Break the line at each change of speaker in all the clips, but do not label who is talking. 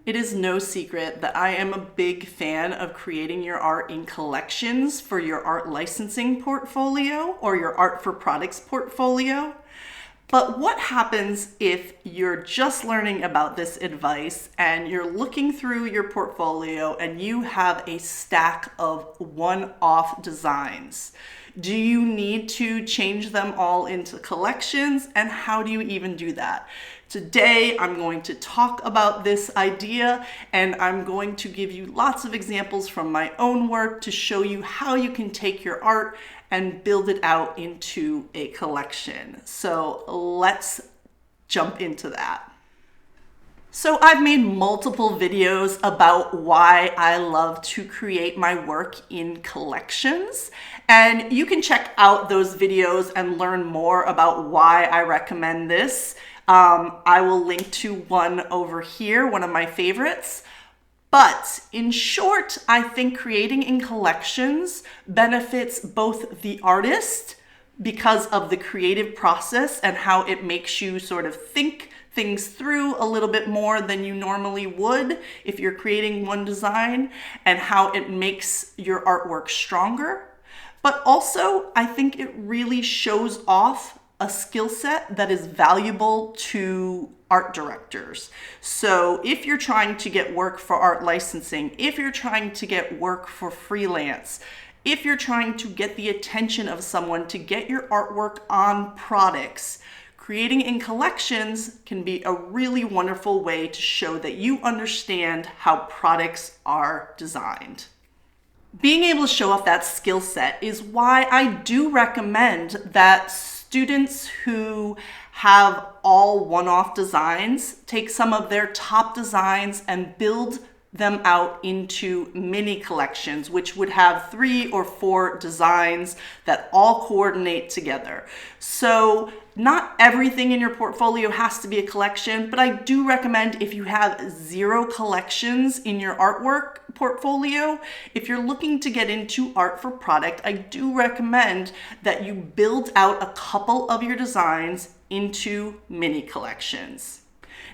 It is no secret that I am a big fan of creating your art in collections for your art licensing portfolio or your art for products portfolio. But what happens if you're just learning about this advice and you're looking through your portfolio and you have a stack of one-off designs? Do you need to change them all into collections, and how do you even do that? Today, I'm going to talk about this idea, and I'm going to give you lots of examples from my own work to show you how you can take your art and build it out into a collection. So let's jump into that. So I've made multiple videos about why I love to create my work in collections, and you can check out those videos and learn more about why I recommend this. I will link to one over here, one of my favorites. But in short, I think creating in collections benefits both the artist because of the creative process and how it makes you sort of think things through a little bit more than you normally would if you're creating one design, and how it makes your artwork stronger. But also, I think it really shows off a skill set that is valuable to art directors. So if you're trying to get work for art licensing, if you're trying to get work for freelance, if you're trying to get the attention of someone to get your artwork on products, creating in collections can be a really wonderful way to show that you understand how products are designed. Being able to show off that skill set is why I do recommend that students who have all one-off designs take some of their top designs and build them out into mini collections, which would have 3 or 4 designs that all coordinate together. So not everything in your portfolio has to be a collection, but I do recommend, if you have 0 collections in your artwork portfolio, if you're looking to get into art for product, I do recommend that you build out a couple of your designs into mini collections.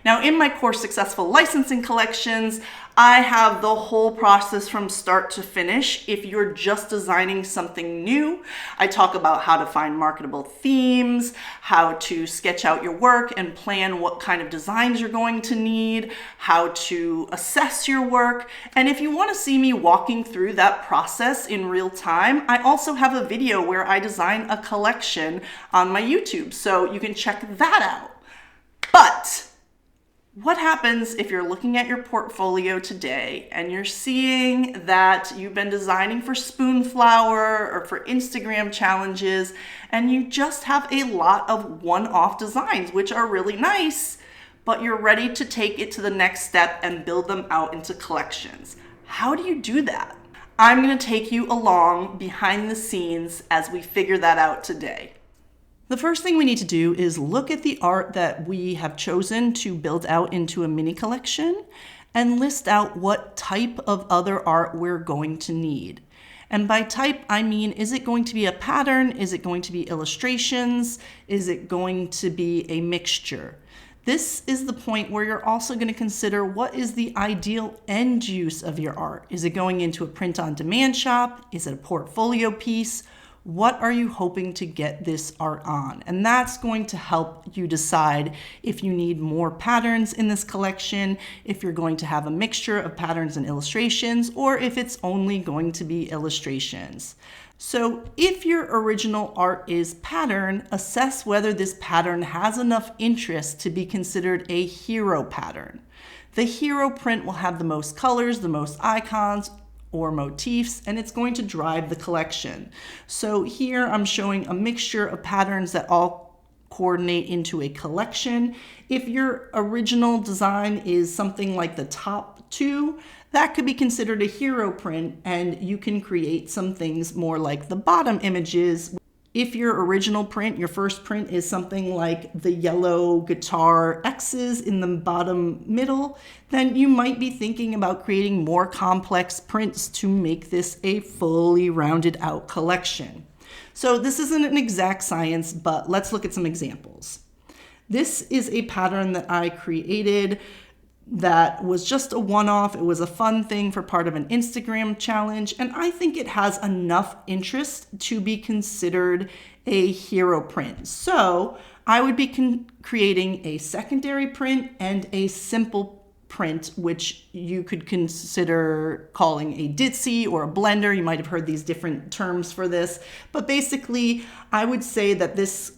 Now, in my course, Successful Licensing Collections, I have the whole process from start to finish. If you're just designing something new, I talk about how to find marketable themes, how to sketch out your work and plan what kind of designs you're going to need, how to assess your work. And if you want to see me walking through that process in real time, I also have a video where I design a collection on my YouTube, so you can check that out. But what happens if you're looking at your portfolio today and you're seeing that you've been designing for Spoonflower or for Instagram challenges, and you just have a lot of one-off designs, which are really nice, but you're ready to take it to the next step and build them out into collections? How do you do that? I'm going to take you along behind the scenes as we figure that out today. The first thing we need to do is look at the art that we have chosen to build out into a mini collection and list out what type of other art we're going to need. And by type, I mean, is it going to be a pattern? Is it going to be illustrations? Is it going to be a mixture? This is the point where you're also going to consider, what is the ideal end use of your art? Is it going into a print-on-demand shop? Is it a portfolio piece? What are you hoping to get this art on? And that's going to help you decide if you need more patterns in this collection, if you're going to have a mixture of patterns and illustrations, or if it's only going to be illustrations. So if your original art is pattern, assess whether this pattern has enough interest to be considered a hero pattern. The hero print will have the most colors, the most icons, or motifs, and it's going to drive the collection. So here I'm showing a mixture of patterns that all coordinate into a collection. If your original design is something like the top 2, that could be considered a hero print, and you can create some things more like the bottom images. If your original print, your first print, is something like the yellow guitar X's in the bottom middle, then you might be thinking about creating more complex prints to make this a fully rounded out collection. So this isn't an exact science, but let's look at some examples. This is a pattern that I created that was just a one-off. It was a fun thing for part of an Instagram challenge, and I think it has enough interest to be considered a hero print. So I would be creating a secondary print and a simple print, which you could consider calling a ditzy or a blender. You might have heard these different terms for this, but basically I would say that this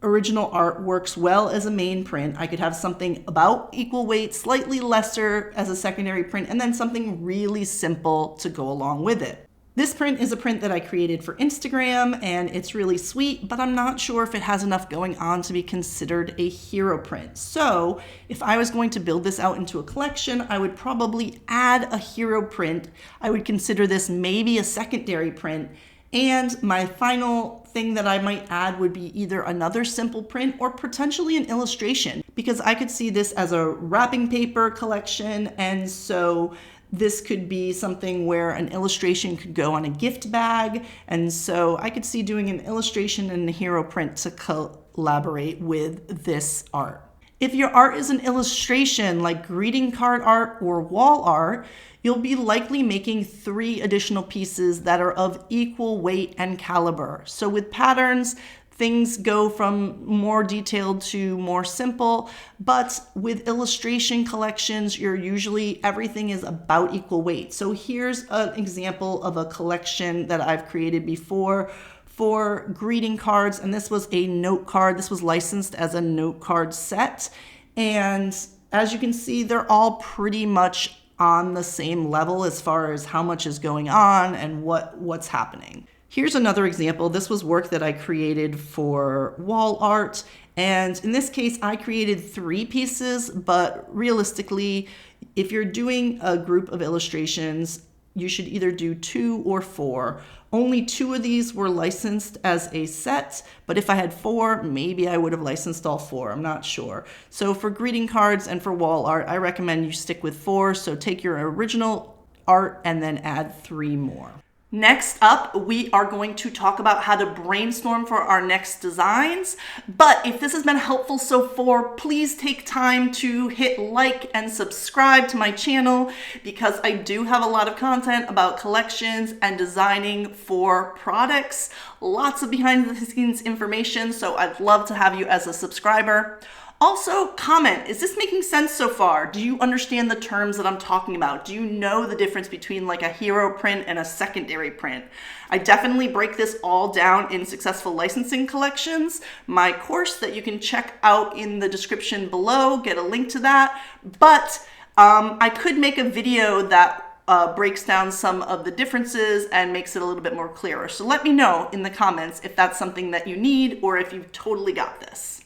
original art works well as a main print. I could have something about equal weight, slightly lesser as a secondary print, and then something really simple to go along with it. This print is a print that I created for Instagram, and it's really sweet, but I'm not sure if it has enough going on to be considered a hero print. So if I was going to build this out into a collection, I would probably add a hero print. I would consider this maybe a secondary print. And my final thing that I might add would be either another simple print or potentially an illustration, because I could see this as a wrapping paper collection. And so this could be something where an illustration could go on a gift bag. And so I could see doing an illustration and a hero print to collaborate with this art. If your art is an illustration like greeting card art or wall art, you'll be likely making 3 additional pieces that are of equal weight and caliber. So with patterns, things go from more detailed to more simple, but with illustration collections, everything is about equal weight. So here's an example of a collection that I've created before for greeting cards, and this was a note card. This was licensed as a note card set, and as you can see, they're all pretty much on the same level as far as how much is going on and what's happening. Here's another example. This was work that I created for wall art. And in this case, I created 3 pieces, but realistically, if you're doing a group of illustrations, you should either do 2 or 4. Only 2 of these were licensed as a set, but if I had 4, maybe I would have licensed all 4. I'm not sure. So for greeting cards and for wall art, I recommend you stick with 4. So take your original art and then add 3 more. Next up, we are going to talk about how to brainstorm for our next designs. But if this has been helpful so far, please take time to hit like and subscribe to my channel, because I do have a lot of content about collections and designing for products. Lots of behind the scenes information, so I'd love to have you as a subscriber. Also, comment, is this making sense so far? Do you understand the terms that I'm talking about? Do you know the difference between like a hero print and a secondary print? I definitely break this all down in Successful Licensing Collections, my course that you can check out in the description below, get a link to that. But I could make a video that breaks down some of the differences and makes it a little bit more clearer. So let me know in the comments if that's something that you need or if you've totally got this.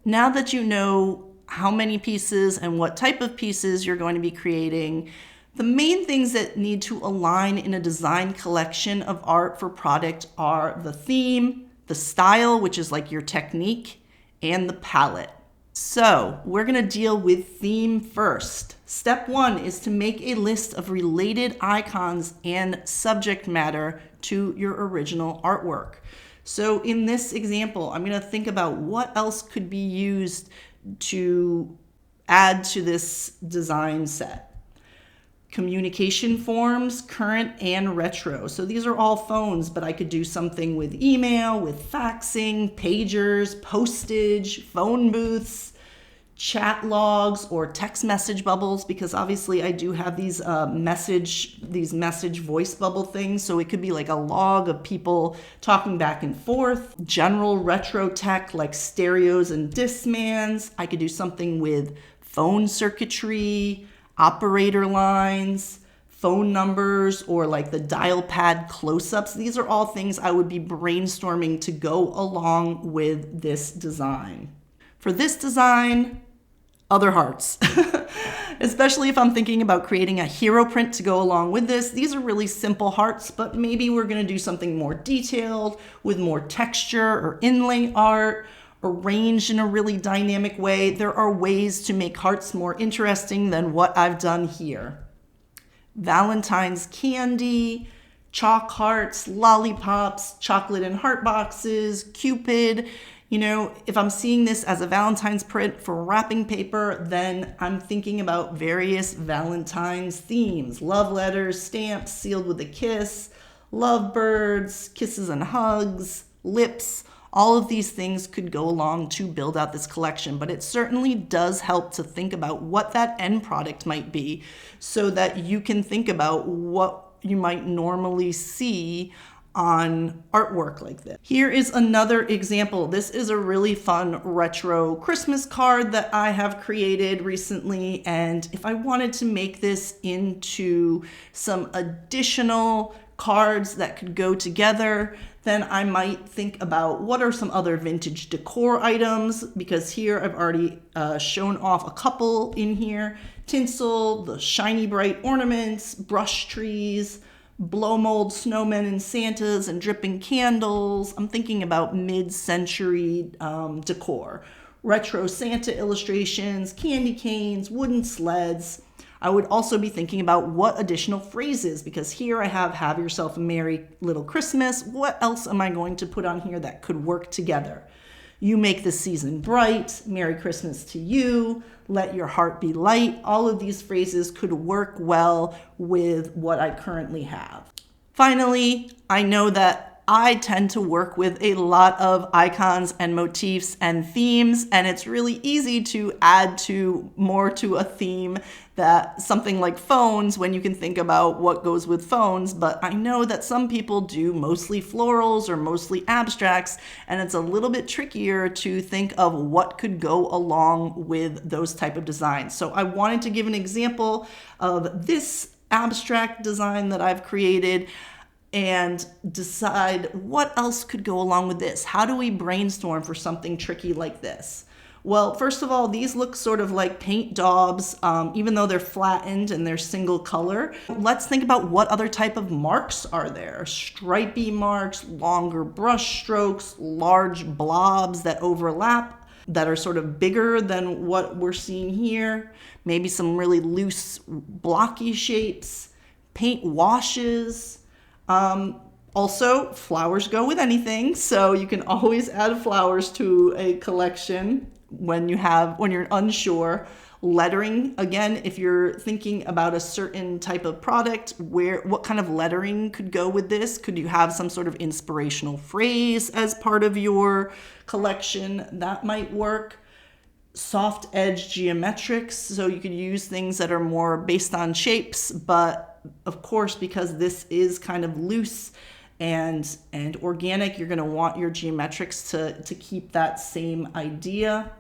Now that you know how many pieces and what type of pieces you're going to be creating, the main things that need to align in a design collection of art for product are the theme, the style, which is like your technique, and the palette. So we're going to deal with theme first. Step 1 is to make a list of related icons and subject matter to your original artwork. So in this example, I'm going to think about what else could be used to add to this design set. Communication forms, current and retro. So these are all phones, but I could do something with email, with faxing, pagers, postage, phone booths, chat logs, or text message bubbles, because obviously I do have these message voice bubble things. So it could be like a log of people talking back and forth. General retro tech like stereos and Discmans. I could do something with phone circuitry, operator lines, phone numbers, or like the dial pad close-ups. These are all things I would be brainstorming to go along with this design. For this design, other hearts, especially if I'm thinking about creating a hero print to go along with this. These are really simple hearts, but maybe we're going to do something more detailed with more texture or inlay art, arranged in a really dynamic way. There are ways to make hearts more interesting than what I've done here. Valentine's candy, chalk hearts, lollipops, chocolate and heart boxes, Cupid. You know, if I'm seeing this as a Valentine's print for wrapping paper, then I'm thinking about various Valentine's themes: love letters, stamps sealed with a kiss, lovebirds, kisses and hugs, lips. All of these things could go along to build out this collection, but it certainly does help to think about what that end product might be so that you can think about what you might normally see on artwork like this. Here is another example. This is a really fun retro Christmas card that I have created recently, and if I wanted to make this into some additional cards that could go together, then I might think about what are some other vintage decor items, because here I've already shown off a couple in here. Tinsel, the shiny bright ornaments, brush trees, blow mold snowmen and Santas, and dripping candles. I'm thinking about mid-century decor. Retro Santa illustrations, candy canes, wooden sleds. I would also be thinking about what additional phrases, because here I have yourself a merry little Christmas. What else am I going to put on here that could work together? You make the season bright, Merry Christmas to you, let your heart be light. All of these phrases could work well with what I currently have. Finally, I know that I tend to work with a lot of icons and motifs and themes, and it's really easy to add more to a theme, that something like phones, when you can think about what goes with phones. But I know that some people do mostly florals or mostly abstracts, and it's a little bit trickier to think of what could go along with those type of designs. So I wanted to give an example of this abstract design that I've created and decide what else could go along with this. How do we brainstorm for something tricky like this? Well, first of all, these look sort of like paint daubs, even though they're flattened and they're single color. Let's think about what other type of marks are there. Stripy marks, longer brush strokes, large blobs that overlap, that are sort of bigger than what we're seeing here. Maybe some really loose, blocky shapes, paint washes. Also, flowers go with anything, so you can always add flowers to a collection when you're unsure. Lettering, again, if you're thinking about a certain type of product, what kind of lettering could go with this? Could you have some sort of inspirational phrase as part of your collection? That might work. Soft edge geometrics, so you could use things that are more based on shapes, but of course, because this is kind of loose and organic, you're going to want your geometrics to keep that same idea.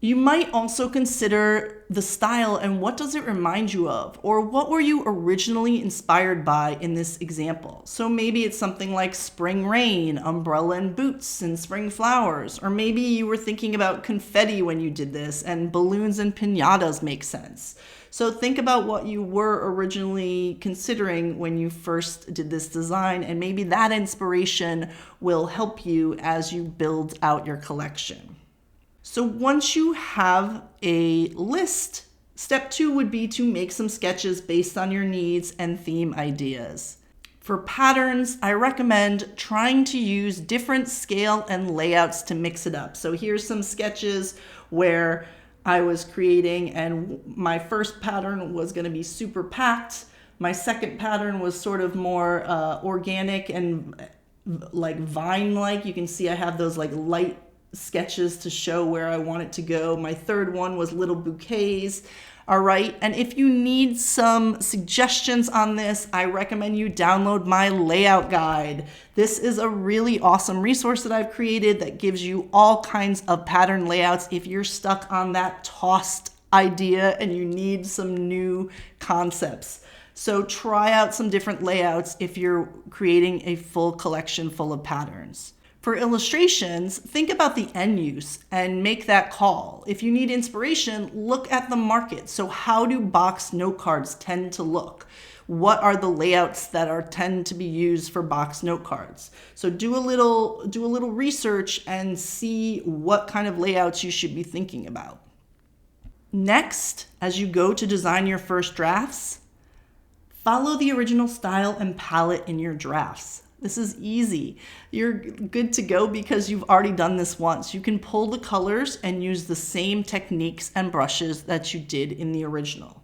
You might also consider the style and what does it remind you of, or what were you originally inspired by in this example. So maybe it's something like spring rain, umbrella and boots, and spring flowers, or maybe you were thinking about confetti when you did this, and balloons and piñatas make sense. So think about what you were originally considering when you first did this design, and maybe that inspiration will help you as you build out your collection. So once you have a list, step 2 would be to make some sketches based on your needs and theme ideas. For patterns, I recommend trying to use different scale and layouts to mix it up. So here's some sketches where I was creating, and my first pattern was going to be super packed. My second pattern was sort of more organic and like vine-like. You can see I have those like light sketches to show where I want it to go. My third one was little bouquets. All right, and if you need some suggestions on this, I recommend you download my layout guide. This is a really awesome resource that I've created that gives you all kinds of pattern layouts if you're stuck on that tossed idea and you need some new concepts. So try out some different layouts if you're creating a full collection full of patterns. For illustrations, think about the end use and make that call. If you need inspiration, look at the market. So how do box note cards tend to look? What are the layouts that tend to be used for box note cards? So do a little research and see what kind of layouts you should be thinking about. Next, as you go to design your first drafts, follow the original style and palette in your drafts. This is easy. You're good to go because you've already done this once. You can pull the colors and use the same techniques and brushes that you did in the original.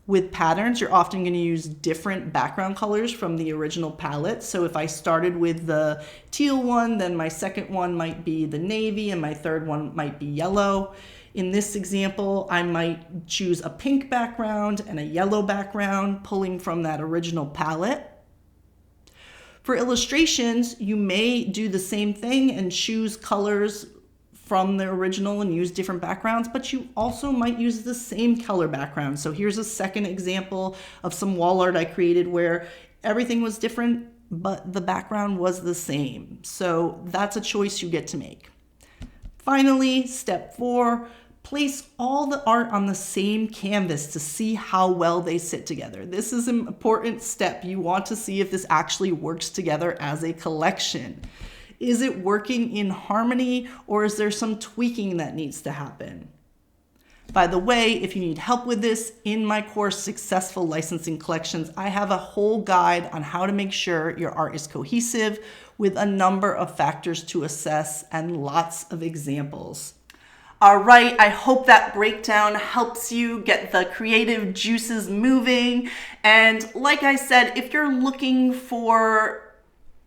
With patterns, you're often going to use different background colors from the original palette. So if I started with the teal one, then my second one might be the navy and my third one might be yellow. In this example, I might choose a pink background and a yellow background, pulling from that original palette. For illustrations, you may do the same thing and choose colors from the original and use different backgrounds, but you also might use the same color background. So here's a second example of some wall art I created where everything was different, but the background was the same. So that's a choice you get to make. Finally, step 4, place all the art on the same canvas to see how well they sit together. This is an important step. You want to see if this actually works together as a collection. Is it working in harmony, or is there some tweaking that needs to happen? By the way, if you need help with this, in my course, Successful Licensing Collections, I have a whole guide on how to make sure your art is cohesive with a number of factors to assess and lots of examples. All right, I hope that breakdown helps you get the creative juices moving. And like I said, if you're looking for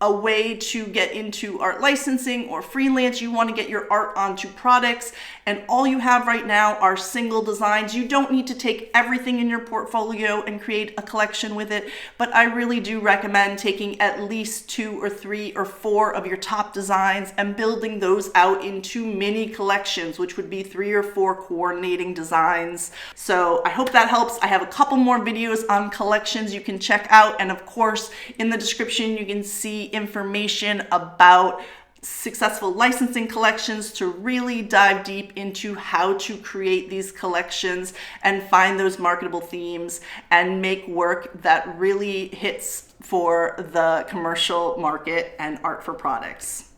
a way to get into art licensing or freelance, you want to get your art onto products, and all you have right now are single designs. You don't need to take everything in your portfolio and create a collection with it, but I really do recommend taking at least 2 or 3 or 4 of your top designs and building those out into mini collections, which would be 3 or 4 coordinating designs. So I hope that helps. I have a couple more videos on collections you can check out, and of course in the description you can see information about successful licensing collections to really dive deep into how to create these collections and find those marketable themes and make work that really hits for the commercial market and art for products.